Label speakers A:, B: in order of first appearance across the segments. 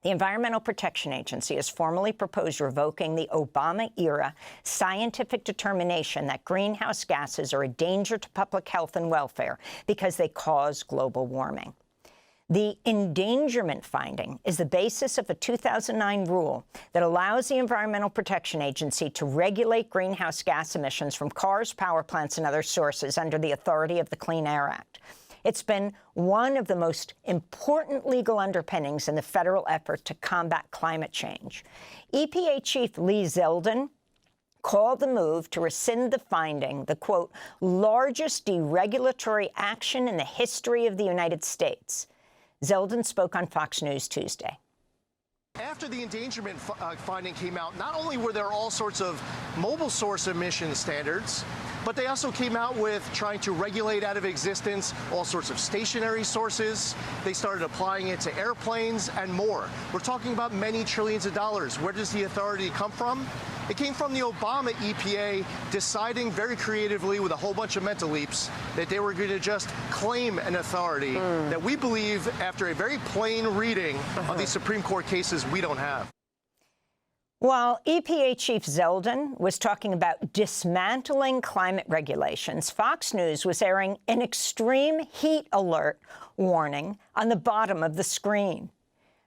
A: The Environmental Protection Agency has formally proposed revoking the Obama-era scientific determination that greenhouse gases are a danger to public health and welfare because they cause global warming. The endangerment finding is the basis of a 2009 rule that allows the Environmental Protection Agency to regulate greenhouse gas emissions from cars, power plants, and other sources under the authority of the Clean Air Act. It's been one of the most important legal underpinnings in the federal effort to combat climate change. EPA Chief Lee Zeldin called the move to rescind the finding the, quote, largest deregulatory action in the history of the United States. Zeldin spoke on Fox News Tuesday.
B: After the endangerment finding came out, not only were there all sorts of mobile source emission standards, but they also came out with trying to regulate out of existence all sorts of stationary sources. They started applying it to airplanes and more. We're talking about many trillions of dollars. Where does the authority come from? It came from the Obama EPA deciding very creatively with a whole bunch of mental leaps that they were going to just claim an authority that we believe, after a very plain reading of these Supreme Court cases, we don't have.
A: While EPA Chief Zeldin was talking about dismantling climate regulations, Fox News was airing an extreme heat alert warning on the bottom of the screen.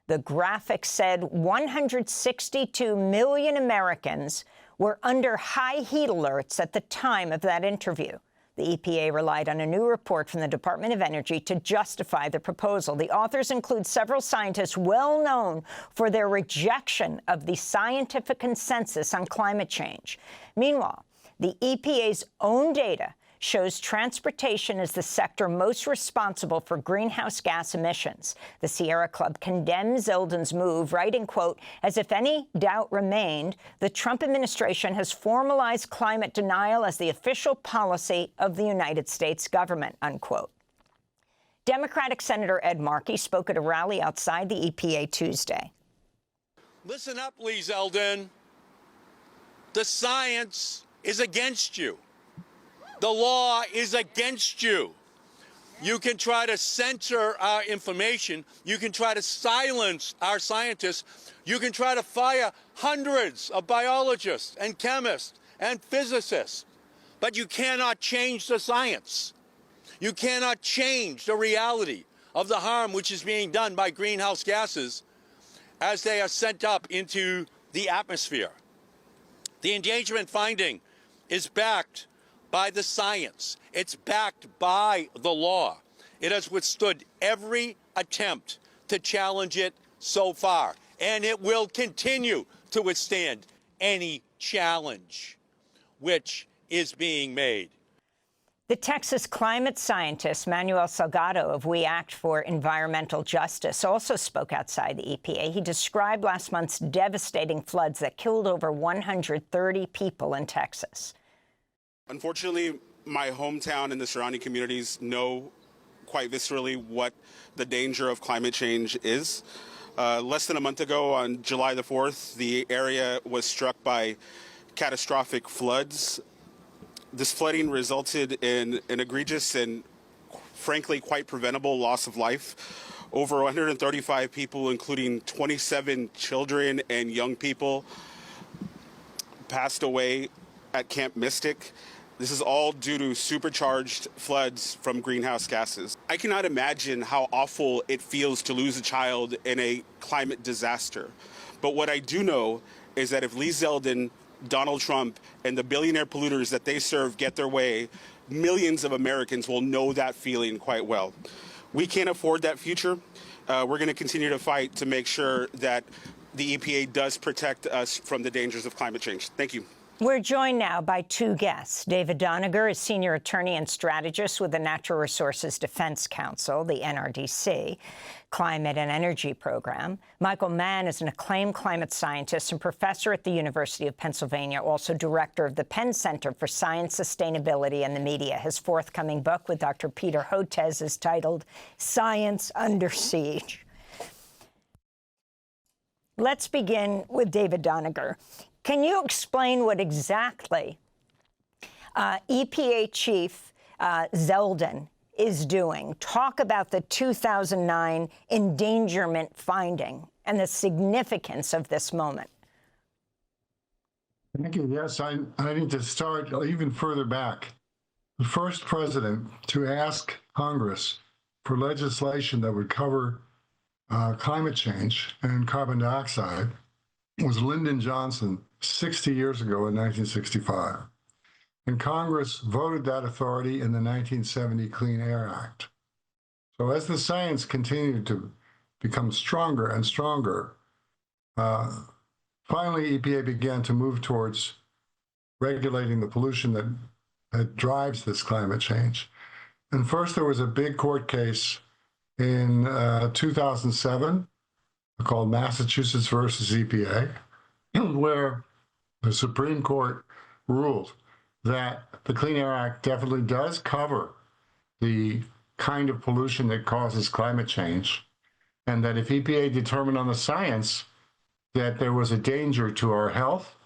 A: The graphic said 162 million Americans were under high heat alerts at the time of that interview. The EPA relied on a new report from the Department of Energy to justify the proposal. The authors include several scientists well known for their rejection of the scientific consensus on climate change. Meanwhile, the EPA's own data shows transportation is the sector most responsible for greenhouse gas emissions. The Sierra Club condemns Zeldin's move, writing, quote, as if any doubt remained, the Trump administration has formalized climate denial as the official policy of the United States government, unquote. Democratic Senator Ed Markey spoke at a rally outside the EPA Tuesday.
C: Listen up, Lee Zeldin. The science is against you. The law is against you. You can try to censor our information. You can try to silence our scientists. You can try to fire hundreds of biologists and chemists and physicists. But you cannot change the science. You cannot change the reality of the harm which is being done by greenhouse gases as they are sent up into the atmosphere. The endangerment finding is backed by the science. It's backed by the law. It has withstood every attempt to challenge it so far, and it will continue to withstand any challenge which is being made.
A: The Texas climate scientist Manuel Salgado of We Act for Environmental Justice also spoke outside the EPA. He described last month's devastating floods that killed over 130 people in Texas.
D: Unfortunately, my hometown and the surrounding communities know quite viscerally what the danger of climate change is. Less than a month ago, on July the 4th, the area was struck by catastrophic floods. This flooding resulted in an egregious and, frankly, quite preventable loss of life. Over 135 people, including 27 children and young people, passed away at Camp Mystic. This is all due to supercharged floods from greenhouse gases. I cannot imagine how awful it feels to lose a child in a climate disaster. But what I do know is that if Lee Zeldin, Donald Trump, and the billionaire polluters that they serve get their way, millions of Americans will know that feeling quite well. We can't afford that future. We're going to continue to fight to make sure that the EPA does protect us from the dangers of climate change. Thank you.
A: We're joined now by two guests. David Doniger is senior attorney and strategist with the Natural Resources Defense Council, the NRDC, Climate and Energy Program. Michael Mann is an acclaimed climate scientist and professor at the University of Pennsylvania, also director of the Penn Center for Science, Sustainability, and the Media. His forthcoming book with Dr. Peter Hotez is titled Science Under Siege. Let's begin with David Doniger. Can you explain what exactly EPA Chief Zeldin is doing? Talk about the 2009 endangerment finding and the significance of this moment?
E: Thank you. Yes, I need to start even further back. The first president to ask Congress for legislation that would cover climate change and carbon dioxide was Lyndon Johnson 60 years ago in 1965. And Congress voted that authority in the 1970 Clean Air Act. So as the science continued to become stronger and stronger, finally EPA began to move towards regulating the pollution that drives this climate change. And first there was a big court case in 2007 called Massachusetts versus EPA, where the Supreme Court ruled that the Clean Air Act definitely does cover the kind of pollution that causes climate change, and that if EPA determined on the science that there was a danger to our health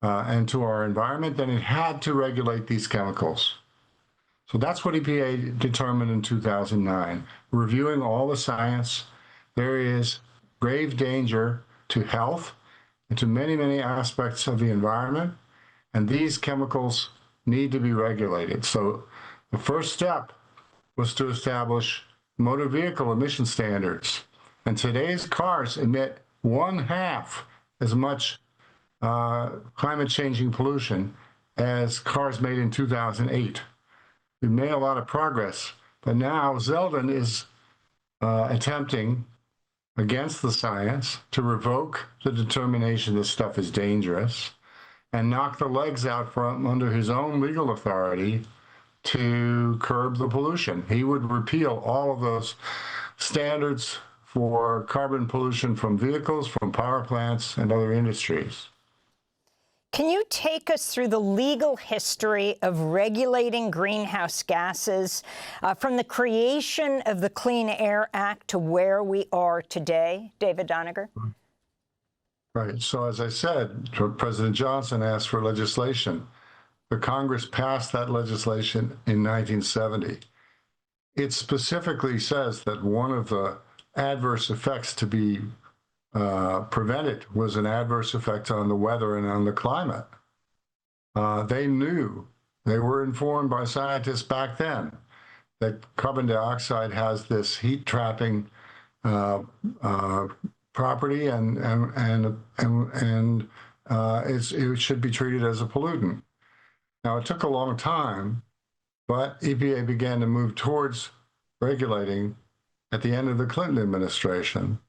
E: and to our environment, then it had to regulate these chemicals. So that's what EPA determined in 2009. Reviewing all the science, there is grave danger to health and to many, many aspects of the environment, and these chemicals need to be regulated. So the first step was to establish motor vehicle emission standards. And today's cars emit 1/2 as much climate-changing pollution as cars made in 2008. We've made a lot of progress, but now Zeldin is attempting, against the science, to revoke the determination this stuff is dangerous and knock the legs out from under his own legal authority to curb the pollution. He would repeal all of those standards for carbon pollution from vehicles, from power plants, and other industries.
A: Can you take us through the legal history of regulating greenhouse gases from the creation of the Clean Air Act to where we are today, David Doniger?
E: Right. So as I said, President Johnson asked for legislation. The Congress passed that legislation in 1970. It specifically says that one of the adverse effects to be prevented was an adverse effect on the weather and on the climate. They knew, they were informed by scientists back then that carbon dioxide has this heat trapping property, and it should be treated as a pollutant. Now, it took a long time, but EPA began to move towards regulating at the end of the Clinton administration.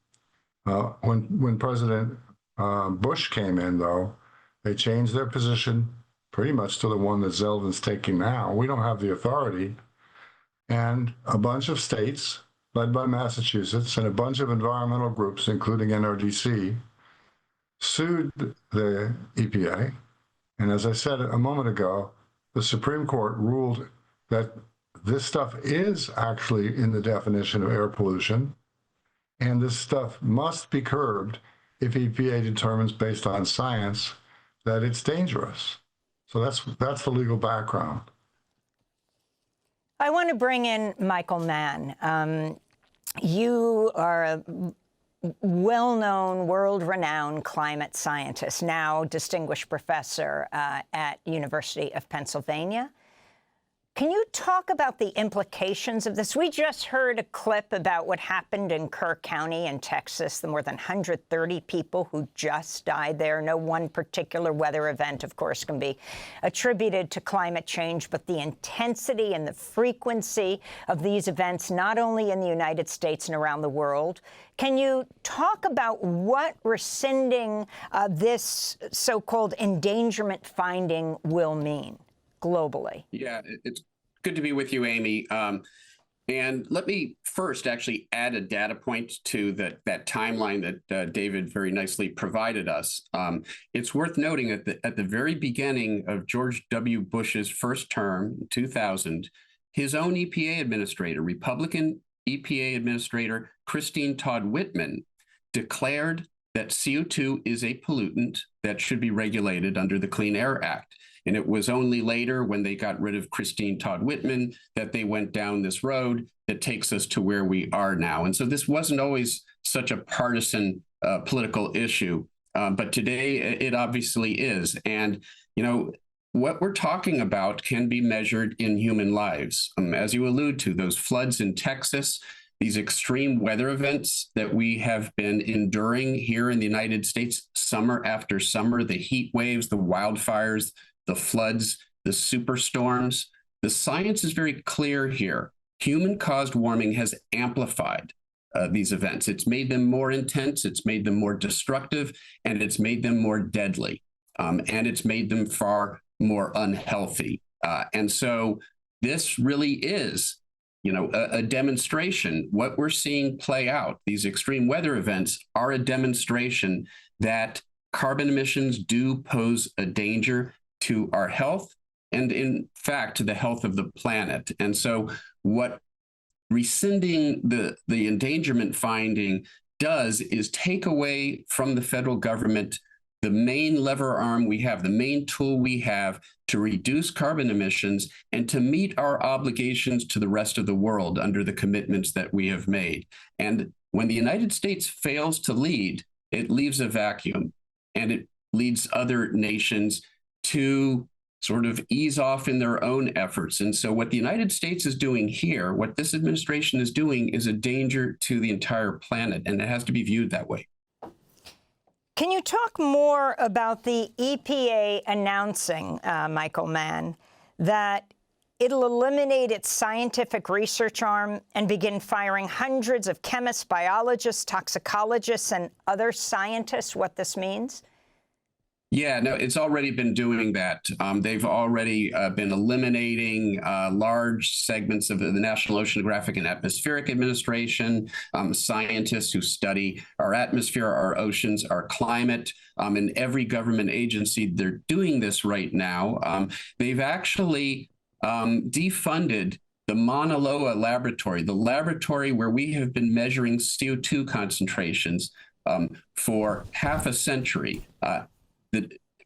E: When President Bush came in, though, they changed their position pretty much to the one that Zeldin's taking now. We don't have the authority. And a bunch of states, led by Massachusetts, and a bunch of environmental groups, including NRDC, sued the EPA. And as I said a moment ago, the Supreme Court ruled that this stuff is actually in the definition of air pollution, and this stuff must be curbed if EPA determines, based on science, that it's dangerous. So that's the legal background.
A: I want to bring in Michael Mann. You are a well-known, world-renowned climate scientist, now distinguished professor at University of Pennsylvania. Can you talk about the implications of this? We just heard a clip about what happened in Kerr County in Texas, the more than 130 people who just died there. No one particular weather event, of course, can be attributed to climate change, but the intensity and the frequency of these events, not only in the United States and around the world. Can you talk about what rescinding this so-called endangerment finding will mean globally?
F: Yeah, it's good to be with you, Amy. And let me first actually add a data point to that timeline that David very nicely provided us. It's worth noting at the very beginning of George W. Bush's first term, in 2000, his own EPA administrator, Republican EPA Administrator Christine Todd Whitman, declared that CO2 is a pollutant that should be regulated under the Clean Air Act. And it was only later, when they got rid of Christine Todd Whitman, that they went down this road that takes us to where we are now. And so this wasn't always such a partisan political issue. But today it obviously is. And, what we're talking about can be measured in human lives. As you allude to, those floods in Texas, these extreme weather events that we have been enduring here in the United States summer after summer, the heat waves, the wildfires, the floods, the superstorms. The science is very clear here. Human-caused warming has amplified these events. It's made them more intense, it's made them more destructive, and it's made them more deadly. And it's made them far more unhealthy. And so this really is, a demonstration. What we're seeing play out, these extreme weather events, are a demonstration that carbon emissions do pose a danger to our health and, in fact, to the health of the planet. And so what rescinding the endangerment finding does is take away from the federal government the main lever arm we have, the main tool we have to reduce carbon emissions and to meet our obligations to the rest of the world under the commitments that we have made. And when the United States fails to lead, it leaves a vacuum, and it leads other nations to sort of ease off in their own efforts. And so what the United States is doing here, what this administration is doing, is a danger to the entire planet, and it has to be viewed that way.
A: Can you talk more about the EPA announcing, Michael Mann, that it'll eliminate its scientific research arm and begin firing hundreds of chemists, biologists, toxicologists, and other scientists, what this means?
F: Yeah, no, it's already been doing that. They've already been eliminating large segments of the National Oceanographic and Atmospheric Administration, scientists who study our atmosphere, our oceans, our climate. In every government agency, they're doing this right now. They've actually defunded the Mauna Loa laboratory, the laboratory where we have been measuring CO2 concentrations for half a century.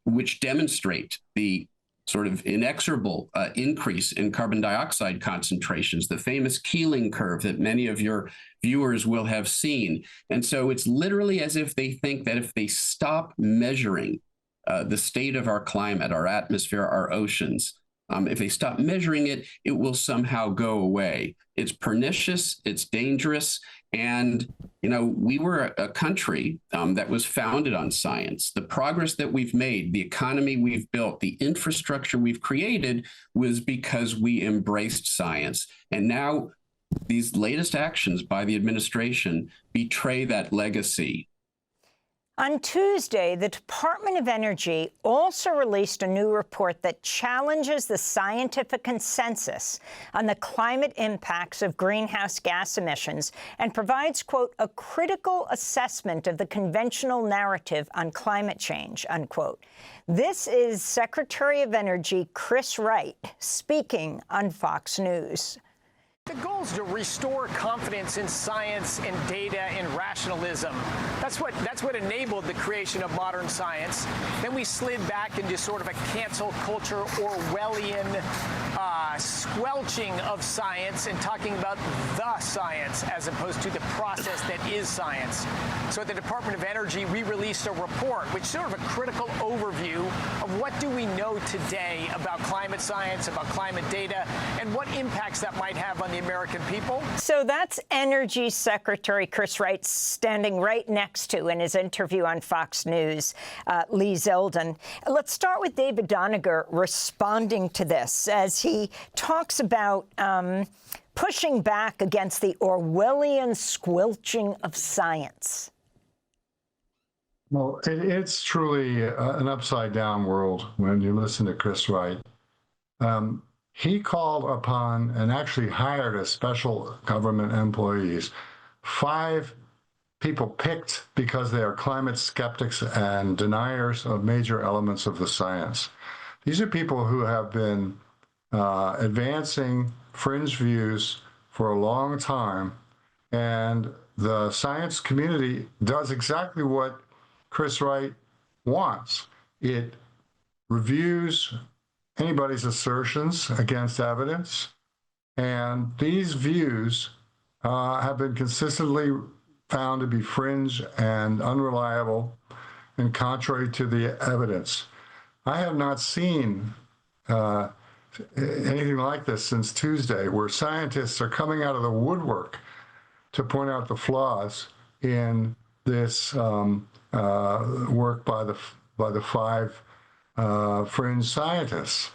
F: Which demonstrate the sort of inexorable increase in carbon dioxide concentrations, the famous Keeling curve that many of your viewers will have seen. And so it's literally as if they think that if they stop measuring the state of our climate, our atmosphere, our oceans, if they stop measuring it, it will somehow go away. It's pernicious, it's dangerous, and we were a country that was founded on science. The progress that we've made, the economy we've built, the infrastructure we've created was because we embraced science. And now these latest actions by the administration betray that legacy.
A: On Tuesday, the Department of Energy also released a new report that challenges the scientific consensus on the climate impacts of greenhouse gas emissions and provides, quote, a critical assessment of the conventional narrative on climate change, unquote. This is Secretary of Energy Chris Wright speaking on Fox News.
G: The goal is to restore confidence in science and data and rationalism. That's what enabled the creation of modern science. Then we slid back into sort of a cancel culture, Orwellian squelching of science and talking about the science as opposed to the process that is science. So at the Department of Energy, we released a report, which is sort of a critical overview of what do we know today about climate science, about climate data, and what impacts that might have on the American people.
A: So that's Energy Secretary Chris Wright standing right next to, in his interview on Fox News, Lee Zeldin. Let's start with David Doniger responding to this as he talks about pushing back against the Orwellian squelching of science.
E: Well, it's truly an upside-down world when you listen to Chris Wright. He called upon and actually hired as special government employees 5 people picked because they are climate skeptics and deniers of major elements of the science. These are people who have been advancing fringe views for a long time, and the science community does exactly what Chris Wright wants. It reviews anybody's assertions against evidence, and these views have been consistently found to be fringe and unreliable and contrary to the evidence. I have not seen anything like this since Tuesday, where scientists are coming out of the woodwork to point out the flaws in this work by the five fringe scientists.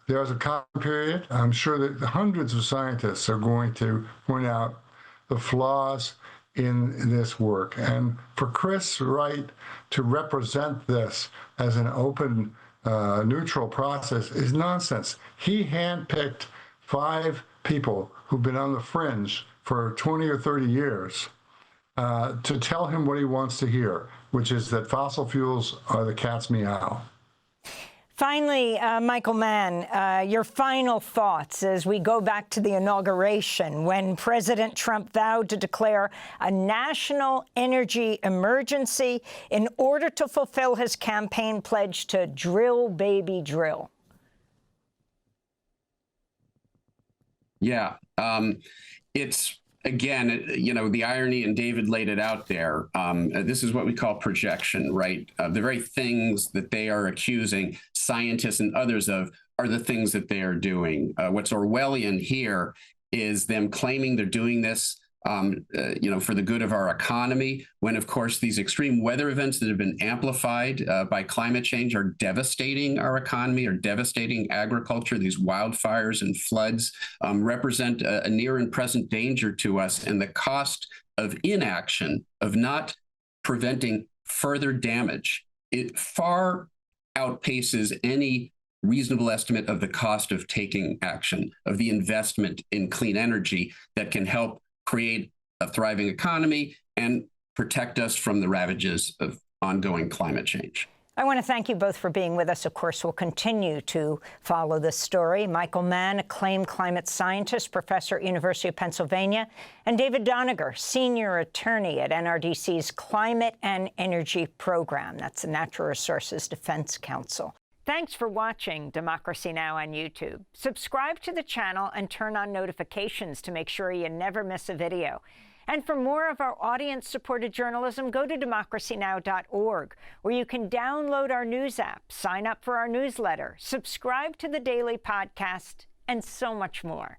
E: There's a comment period. I'm sure that hundreds of scientists are going to point out the flaws in this work. And for Chris Wright to represent this as an open, neutral process is nonsense. He handpicked 5 people who've been on the fringe for 20 or 30 years to tell him what he wants to hear, which is that fossil fuels are the cat's meow.
A: Finally, Michael Mann, your final thoughts as we go back to the inauguration when President Trump vowed to declare a national energy emergency in order to fulfill his campaign pledge to drill, baby, drill.
F: Yeah, it's, again, you know, the irony, and David laid it out there. This is what we call projection, right? The very things that they are accusing scientists and others of are the things that they are doing. What's Orwellian here is them claiming they're doing this you know, for the good of our economy, when, of course, these extreme weather events that have been amplified by climate change are devastating our economy, are devastating agriculture. These wildfires and floods represent a near and present danger to us, and the cost of inaction, of not preventing further damage, it far outpaces any reasonable estimate of the cost of taking action, of the investment in clean energy that can help create a thriving economy and protect us from the ravages of ongoing climate change.
A: I want to thank you both for being with us. Of course, we'll continue to follow this story. Michael Mann, acclaimed climate scientist, professor at University of Pennsylvania, and David Doniger, senior attorney at NRDC's Climate and Energy Program. That's the Natural Resources Defense Council. Thanks for watching Democracy Now! On YouTube. Subscribe to the channel and turn on notifications to make sure you never miss a video. And for more of our audience-supported journalism, go to democracynow.org, where you can download our news app, sign up for our newsletter, subscribe to the daily podcast, and so much more.